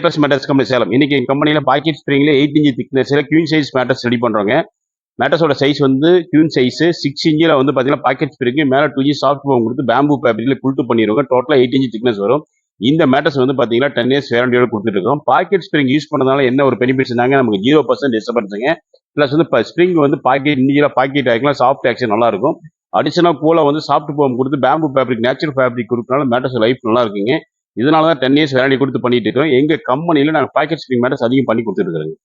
Plus matters company Salem. இன்னைக்கு கம்பெனியில் pocket ஸ்ப்ரிங்ல 8 இன்ச் திக்னஸ்ல குவீன் சைஸ் மேட்டர்ஸ் ரெடி பண்றாங்க. மேட்டர்ஸோட சைஸ் வந்து குவீன் சைஸ் 6 இன்ச்சில் வந்து பார்த்தீங்கன்னா பாக்கெட் ஸ்ப்ரிங் மேலே 2G சாஃப்ட் போம் கொடுத்து பேம்பூ ஃபேப்ரிக்ல குல்ட்டு பண்ணிடுவாங்க. டோட்டலாக 8 இன்ச் திக்னஸ் வரும். இந்த மேட்டர்ஸ் வந்து பார்த்தீங்கன்னா 10 இயர்ஸ் வேரண்டியோட கொடுத்துட்டு இருக்கோம். பாக்கெட் ஸ்ப்ரிங் யூஸ் பண்ணதால என்ன ஒரு பெனிஃபிட்ஸ் நமக்கு 0% டிஸ்டர்பன்ஸுங்க. ப்ளஸ் வந்து ஸ்ப்ரிங் வந்து பாக்கெட் இன்ஜில் பாக்கெட் ஆகிக்கலாம், சாஃப்ட் ஆக்ஷன் நல்லா இருக்கும். அடிஷனல் கூலாக வந்து சாஃப்ட் போம் கொடுத்து பேம்பூ ஃபேப்ரிக் நேச்சுரல் ஃபேப்ரிக் கொடுக்கறனால மேட்டர்ஸ் லைஃப் நல்லா இருக்குங்க. இதனால தான் 10 இயர்ஸ் வேரண்டி கொடுத்து பண்ணிட்டு இருக்கோம். எங்க கம்பெனியில் நாங்கள் பாக்கெட் ஸ்ப்ரிங் மேட்டர்ஸ் அதிகம் பண்ணி கொடுத்துருக்குறோங்க.